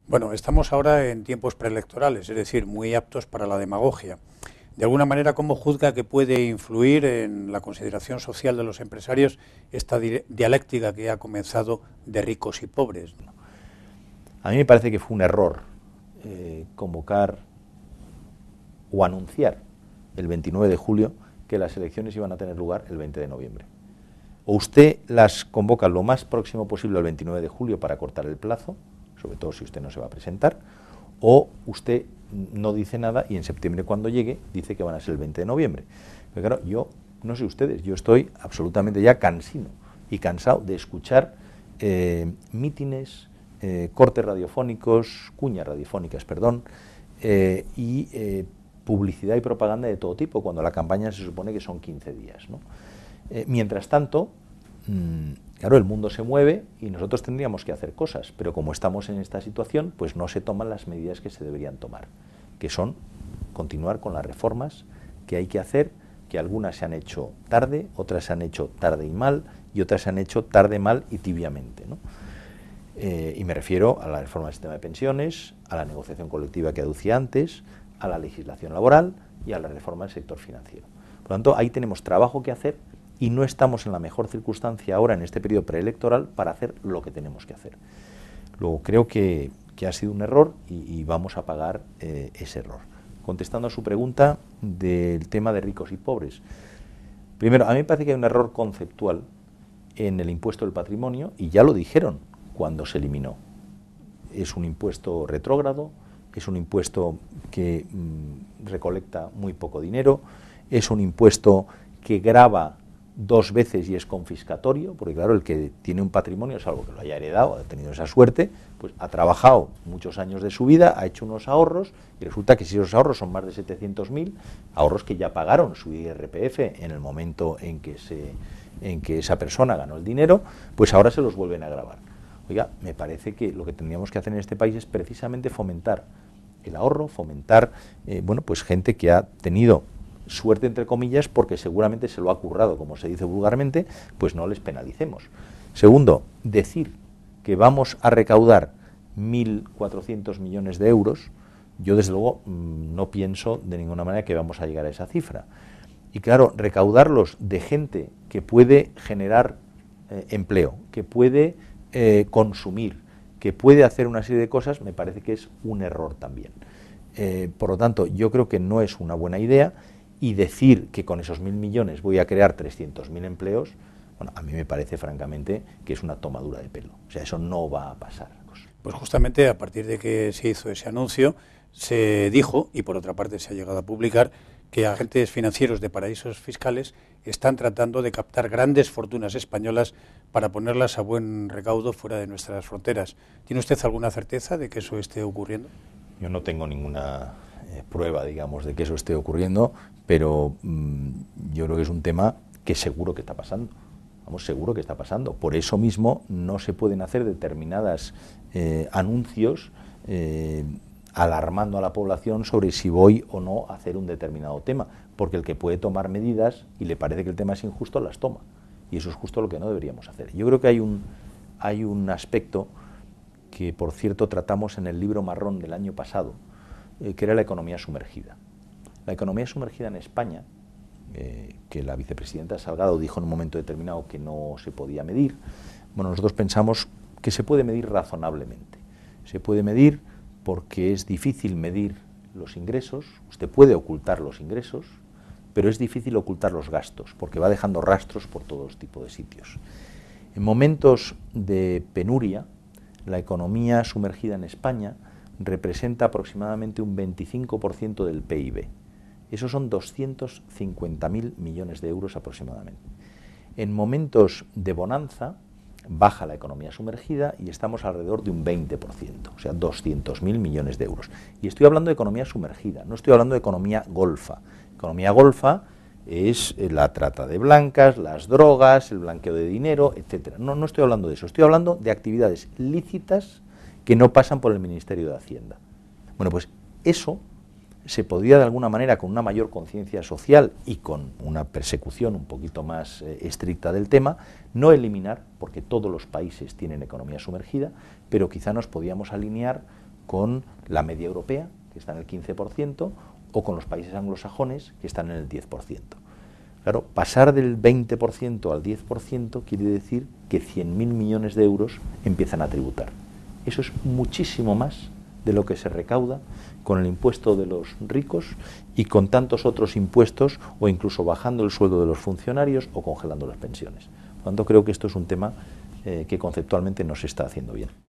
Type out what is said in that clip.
Bueno, estamos ahora en tiempos preelectorales, es decir, muy aptos para la demagogia. De alguna manera, ¿cómo juzga que puede influir en la consideración social de los empresarios esta dialéctica que ha comenzado de ricos y pobres? A mí me parece que fue un error convocar o anunciar el 29 de julio que las elecciones iban a tener lugar el 20 de noviembre. O usted las convoca lo más próximo posible el 29 de julio para cortar el plazo, sobre todo si usted no se va a presentar, o usted no dice nada y en septiembre cuando llegue dice que van a ser el 20 de noviembre. Pero claro, yo no sé ustedes, yo estoy absolutamente ya cansino y cansado de escuchar mítines, cortes radiofónicos, cuñas radiofónicas, perdón, y publicidad y propaganda de todo tipo, cuando la campaña se supone que son 15 días, ¿no? Mientras tanto, claro, el mundo se mueve y nosotros tendríamos que hacer cosas, pero como estamos en esta situación, pues no se toman las medidas que se deberían tomar, que son continuar con las reformas que hay que hacer, que algunas se han hecho tarde, otras se han hecho tarde y mal, y otras se han hecho tarde, mal y tibiamente, ¿no? Y me refiero a la reforma del sistema de pensiones, a la negociación colectiva que aducía antes, a la legislación laboral y a la reforma del sector financiero. Por lo tanto, ahí tenemos trabajo que hacer y no estamos en la mejor circunstancia ahora, en este periodo preelectoral, para hacer lo que tenemos que hacer. Luego, creo que ha sido un error y vamos a pagar ese error. Contestando a su pregunta del tema de ricos y pobres. Primero, a mí me parece que hay un error conceptual en el impuesto del patrimonio, y ya lo dijeron cuando se eliminó. Es un impuesto retrógrado, es un impuesto que recolecta muy poco dinero, es un impuesto que grava dos veces y es confiscatorio, porque claro, el que tiene un patrimonio, salvo que lo haya heredado, ha tenido esa suerte, pues ha trabajado muchos años de su vida, ha hecho unos ahorros, y resulta que si esos ahorros son más de 700.000, ahorros que ya pagaron su IRPF en el momento en que esa persona ganó el dinero, pues ahora se los vuelven a gravar. Oiga, me parece que lo que tendríamos que hacer en este país es precisamente fomentar el ahorro, fomentar, bueno, pues gente que ha tenido suerte, entre comillas, porque seguramente se lo ha currado, como se dice vulgarmente, pues no les penalicemos. Segundo, decir que vamos a recaudar 1.400 millones de euros, yo desde luego no pienso de ninguna manera que vamos a llegar a esa cifra. Y claro, recaudarlos de gente que puede generar empleo, que puede consumir, que puede hacer una serie de cosas, me parece que es un error también. Por lo tanto, yo creo que no es una buena idea, y decir que con esos 1.000 millones voy a crear 300.000 empleos, bueno, a mí me parece francamente que es una tomadura de pelo. O sea, eso no va a pasar. Pues justamente a partir de que se hizo ese anuncio, se dijo, y por otra parte se ha llegado a publicar, que agentes financieros de paraísos fiscales están tratando de captar grandes fortunas españolas para ponerlas a buen recaudo fuera de nuestras fronteras. ¿Tiene usted alguna certeza de que eso esté ocurriendo? Yo no tengo ninguna prueba, digamos, de que eso esté ocurriendo, pero yo creo que es un tema que seguro que está pasando. Vamos, seguro que está pasando. Por eso mismo no se pueden hacer determinados anuncios alarmando a la población sobre si voy o no a hacer un determinado tema, porque el que puede tomar medidas y le parece que el tema es injusto, las toma. Y eso es justo lo que no deberíamos hacer. Yo creo que hay un aspecto que, por cierto, tratamos en el libro marrón del año pasado, que era la economía sumergida. La economía sumergida en España, que la vicepresidenta Salgado dijo en un momento determinado que no se podía medir, bueno, nosotros pensamos que se puede medir razonablemente. Se puede medir porque es difícil medir los ingresos, usted puede ocultar los ingresos, pero es difícil ocultar los gastos, porque va dejando rastros por todo tipo de sitios. En momentos de penuria, la economía sumergida en España representa aproximadamente un 25% del PIB. Esos son 250.000 millones de euros aproximadamente. En momentos de bonanza baja la economía sumergida y estamos alrededor de un 20%, o sea, 200.000 millones de euros. Y estoy hablando de economía sumergida, no estoy hablando de economía golfa. Economía golfa es la trata de blancas, las drogas, el blanqueo de dinero, etcétera. No estoy hablando de eso, estoy hablando de actividades lícitas que no pasan por el Ministerio de Hacienda. Bueno, pues eso se podría de alguna manera, con una mayor conciencia social y con una persecución un poquito más estricta del tema, no eliminar, porque todos los países tienen economía sumergida, pero quizá nos podíamos alinear con la media europea, que está en el 15%, o con los países anglosajones, que están en el 10%. Claro, pasar del 20% al 10% quiere decir que 100.000 millones de euros empiezan a tributar. Eso es muchísimo más de lo que se recauda con el impuesto de los ricos y con tantos otros impuestos, o incluso bajando el sueldo de los funcionarios o congelando las pensiones. Por lo tanto, creo que esto es un tema que conceptualmente no se está haciendo bien.